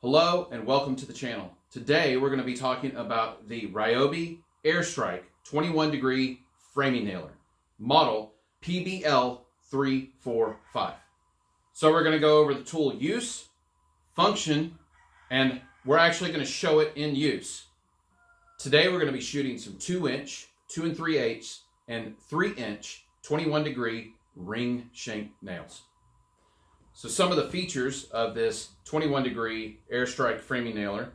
Hello and welcome to the channel. Today we're going to be talking about the Ryobi Airstrike 21 degree framing nailer, model PBL345. So we're going to go over the tool use, function, and we're actually going to show it in use. Today we're going to be shooting some 2-inch, 2 3/8, and 3-inch 21 degree ring shank nails. So some of the features of this 21 degree Airstrike framing nailer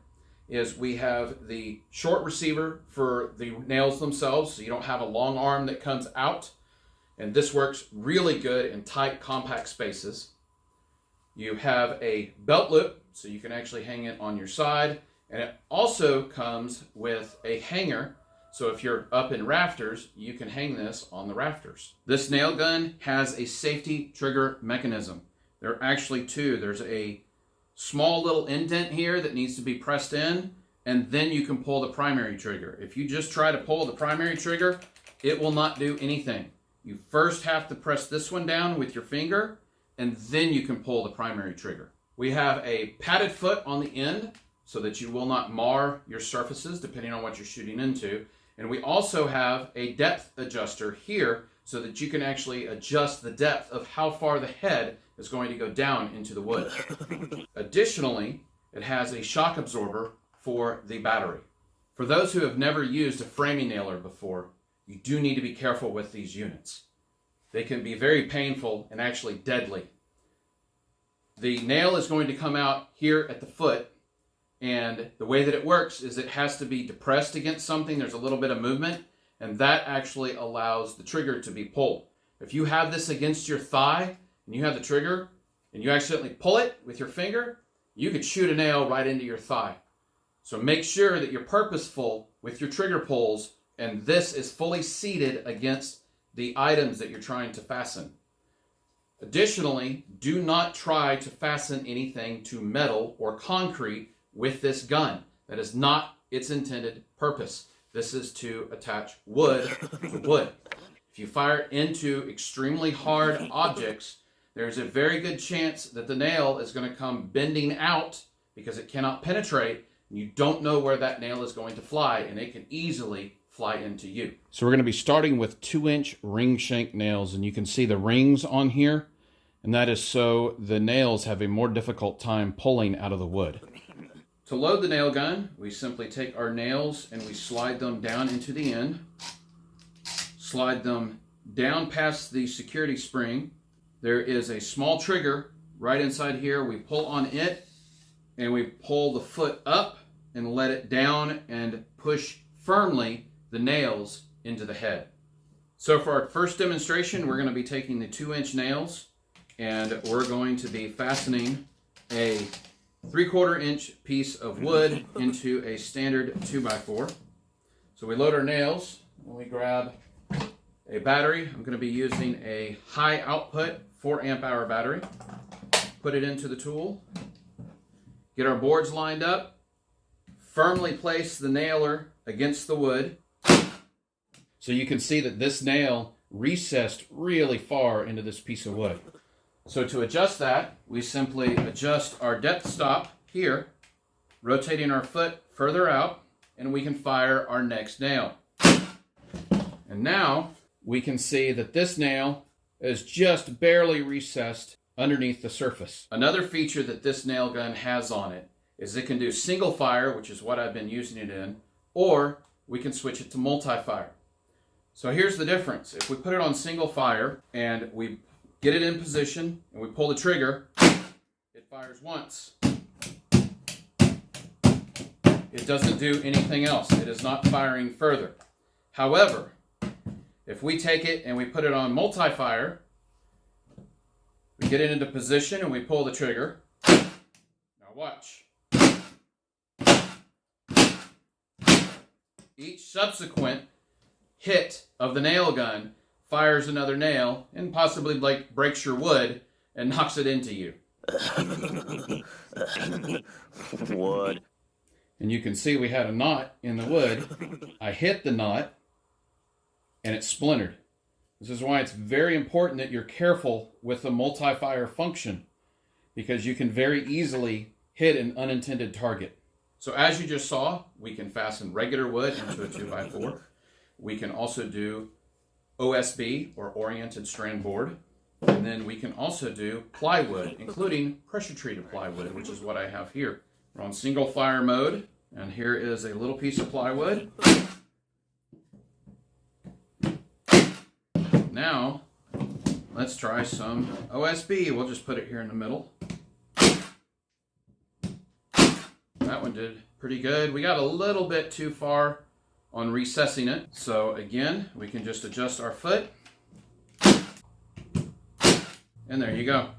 is we have the short receiver for the nails themselves, so you don't have a long arm that comes out, and this works really good in tight, compact spaces. You have a belt loop, so you can actually hang it on your side, and it also comes with a hanger, so if you're up in rafters, you can hang this on the rafters. This nail gun has a safety trigger mechanism. There are actually two. There's a small little indent here that needs to be pressed in, and then you can pull the primary trigger. If you just try to pull the primary trigger, it will not do anything. You first have to press this one down with your finger, and then you can pull the primary trigger. We have a padded foot on the end so that you will not mar your surfaces depending on what you're shooting into. And we also have a depth adjuster here so that you can actually adjust the depth of how far the head is going to go down into the wood. Additionally, it has a shock absorber for the battery. For those who have never used a framing nailer before, you do need to be careful with these units. They can be very painful and actually deadly. The nail is going to come out here at the foot, and the way that it works is it has to be depressed against something. There's a little bit of movement, and that actually allows the trigger to be pulled. If you have this against your thigh and you have the trigger and you accidentally pull it with your finger, you could shoot a nail right into your thigh. So make sure that you're purposeful with your trigger pulls and this is fully seated against the items that you're trying to fasten. Additionally, do not try to fasten anything to metal or concrete with this gun. That is not its intended purpose. This is to attach wood to wood. If you fire it into extremely hard objects, there's a very good chance that the nail is going to come bending out because it cannot penetrate, and you don't know where that nail is going to fly, and it can easily fly into you. So we're going to be starting with 2-inch ring shank nails, and you can see the rings on here, and that is so the nails have a more difficult time pulling out of the wood. To load the nail gun, we simply take our nails and we slide them down into the end, slide them down past the security spring. There is a small trigger right inside here. We pull on it and we pull the foot up and let it down and push firmly the nails into the head. So for our first demonstration, we're going to be taking the 2-inch nails and we're going to be fastening a 3/4 inch piece of wood into a standard 2x4. So we load our nails and we grab a battery. I'm going to be using a high output 4 amp hour battery. Put it into the tool. Get our boards lined up. Firmly place the nailer against the wood. So you can see that this nail recessed really far into this piece of wood. So to adjust that, we simply adjust our depth stop here, rotating our foot further out, and we can fire our next nail. And now we can see that this nail is just barely recessed underneath the surface. Another feature that this nail gun has on it is it can do single fire, which is what I've been using it in, or we can switch it to multi-fire. So here's the difference. If we put it on single fire and we get it in position and we pull the trigger, it fires once. It doesn't do anything else. It is not firing further. However, if we take it and we put it on multi-fire, we get it into position and we pull the trigger. Now watch. Each subsequent hit of the nail gun fires another nail and possibly like breaks your wood and knocks it into you. Wood. And you can see we had a knot in the wood. I hit the knot and it splintered. This is why it's very important that you're careful with the multi-fire function, because you can very easily hit an unintended target. So as you just saw, we can fasten regular wood into a 2x4. We can also do OSB, or oriented strand board. And then we can also do plywood, including pressure treated plywood, which is what I have here. We're on single fire mode, and here is a little piece of plywood. Now, let's try some OSB. We'll just put it here in the middle. That one did pretty good. We got a little bit too far on recessing it. So again, we can just adjust our foot. And there you go.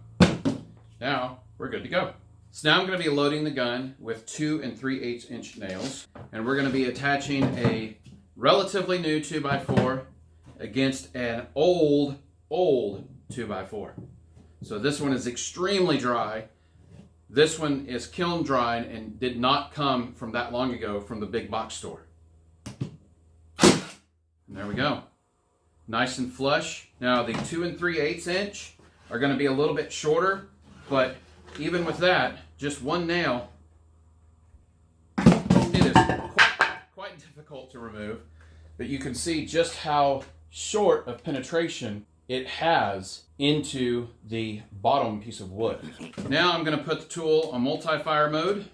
Now we're good to go. So now I'm going to be loading the gun with 2 3/8 inch nails. And we're going to be attaching a relatively new 2x4 against an old 2x4. So this one is extremely dry. This one is kiln dried and did not come from that long ago from the big box store. And there we go. Nice and flush. Now the 2 3/8 inch are going to be a little bit shorter, but even with that, just one nail, it is quite difficult to remove. But you can see just how short of penetration it has into the bottom piece of wood. Now I'm going to put the tool on multi-fire mode.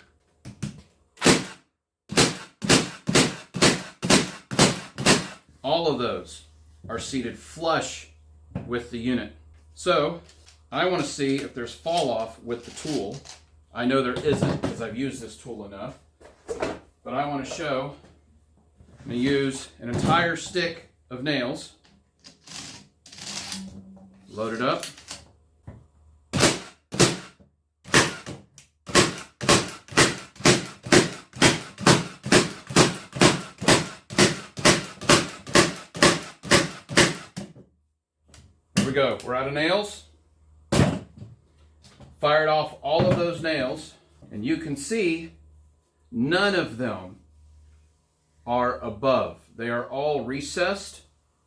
All of those are seated flush with the unit. So I want to see if there's fall off with the tool. I know there isn't because I've used this tool enough, but I want to show. I'm going to use an entire stick of nails. Load it up. Here we go. We're out of nails. Fired off all of those nails, and you can see none of them are above. They are all recessed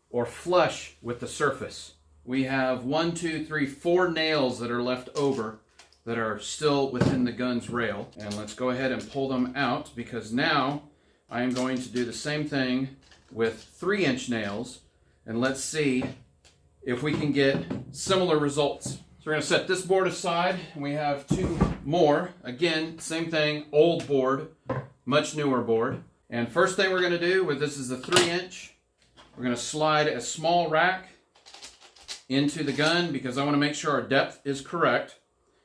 or flush with the surface. We have 1, 2, 3, 4 nails that are left over that are still within the gun's rail. And let's go ahead and pull them out, because now I am going to do the same thing with 3-inch nails, and let's see if we can get similar results. So we're going to set this board aside, and we have 2 more. Again, same thing, old board, much newer board. And first thing we're going to do with this is a 3-inch. We're going to slide a small rack into the gun because I want to make sure our depth is correct.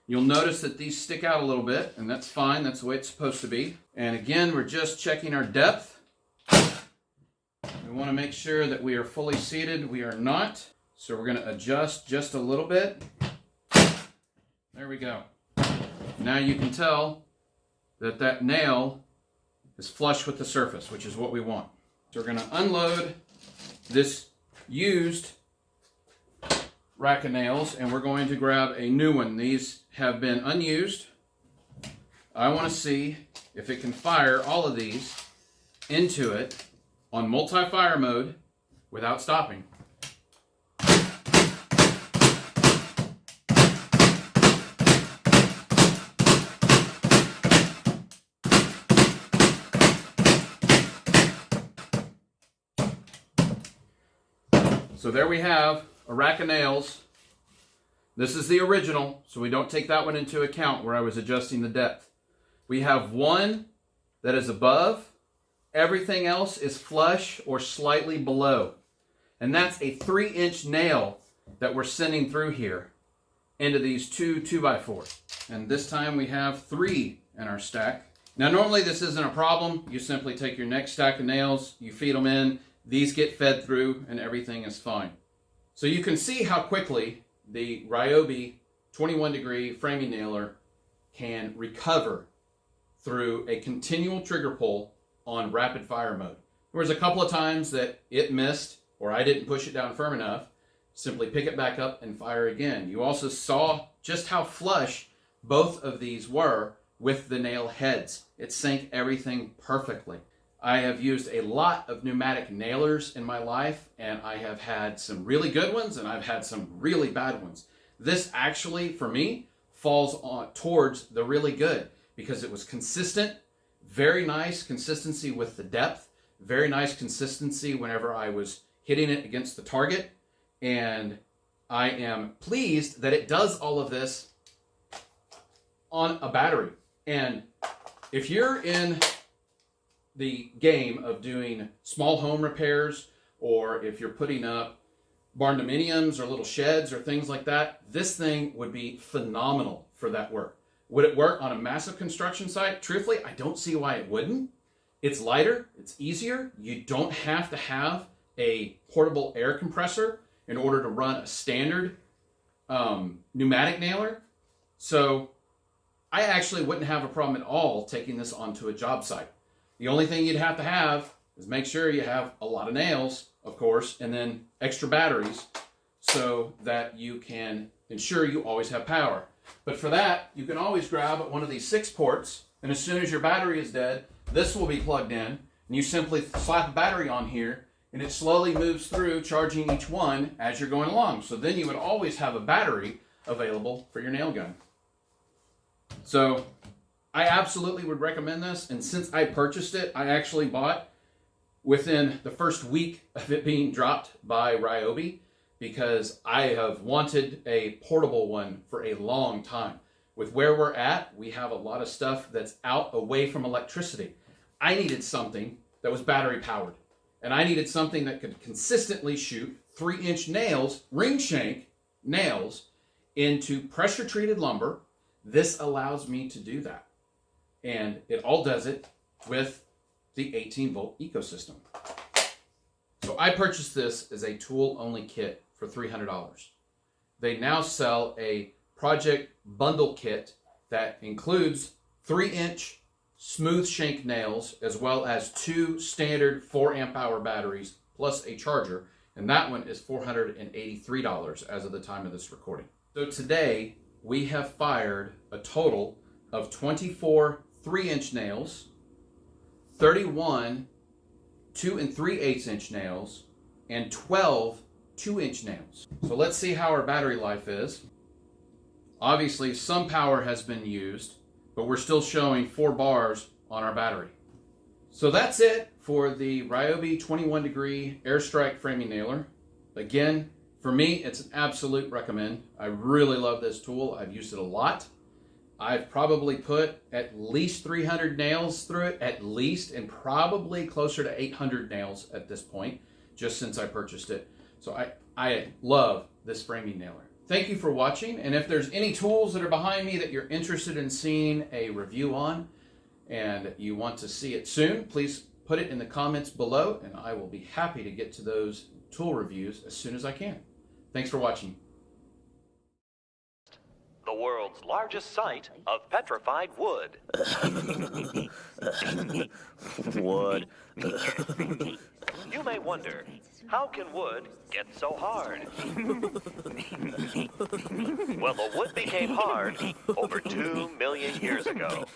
You'll notice that these stick out a little bit, and that's fine. That's the way it's supposed to be. And again, we're just checking our depth. We want to make sure that we are fully seated. We are not. So we're going to adjust just a little bit. There we go. Now you can tell that that nail is flush with the surface, which is what we want. So we're going to unload this used rack of nails, and we're going to grab a new one. These have been unused. I want to see if it can fire all of these into it on multi-fire mode without stopping. So there we have a rack of nails. This is the original, so we don't take that one into account where I was adjusting the depth. We have one that is above. Everything else is flush or slightly below. And that's a 3-inch nail that we're sending through here into these 2 2x4s. And this time we have 3 in our stack. Now normally this isn't a problem. You simply take your next stack of nails, you feed them in, these get fed through, and everything is fine. So you can see how quickly the Ryobi 21-degree framing nailer can recover through a continual trigger pull on rapid fire mode. There was a couple of times that it missed or I didn't push it down firm enough. Simply pick it back up and fire again. You also saw just how flush both of these were with the nail heads. It sank everything perfectly. I have used a lot of pneumatic nailers in my life, and I have had some really good ones and I've had some really bad ones. This actually, for me, falls on towards the really good because it was consistent, very nice consistency with the depth, very nice consistency whenever I was hitting it against the target. And I am pleased that it does all of this on a battery. And if you're in the game of doing small home repairs, or if you're putting up barn dominiums or little sheds or things like that, this thing would be phenomenal for that work. Would it work on a massive construction site? Truthfully, I don't see why it wouldn't. It's lighter, it's easier. You don't have to have a portable air compressor in order to run a standard pneumatic nailer. So I actually wouldn't have a problem at all taking this onto a job site. The only thing you'd have to have is make sure you have a lot of nails, of course, and then extra batteries so that you can ensure you always have power. But for that, you can always grab one of these 6 ports, and as soon as your battery is dead, this will be plugged in, and you simply slap a battery on here, and it slowly moves through, charging each one as you're going along. So then you would always have a battery available for your nail gun. So I absolutely would recommend this, and since I purchased it, I actually bought within the first week of it being dropped by Ryobi, because I have wanted a portable one for a long time. With where we're at, we have a lot of stuff that's out away from electricity. I needed something that was battery powered, and I needed something that could consistently shoot 3-inch nails, ring shank nails, into pressure treated lumber. This allows me to do that, and it all does it with the 18-volt ecosystem. So I purchased this as a tool-only kit for $300. They now sell a project bundle kit that includes 3-inch smooth shank nails, as well as 2 standard 4 amp hour batteries plus a charger, and that one is $483 as of the time of this recording. So today we have fired a total of 24 3-inch nails, 31 2 3/8 inch nails, and 12 2-inch nails. So let's see how our battery life is. Obviously some power has been used, but we're still showing 4 bars on our battery. So that's it for the Ryobi 21 degree airstrike framing nailer. Again, for me, it's an absolute recommend. I really love this tool. I've used it a lot. I've probably put at least 300 nails through it, at least, and probably closer to 800 nails at this point, just since I purchased it. So I love this framing nailer. Thank you for watching, and if there's any tools that are behind me that you're interested in seeing a review on, and you want to see it soon, please put it in the comments below, and I will be happy to get to those tool reviews as soon as I can. Thanks for watching. The world's largest site of petrified wood. Wood. You may wonder, how can wood get so hard? Well, the wood became hard over 2 million years ago.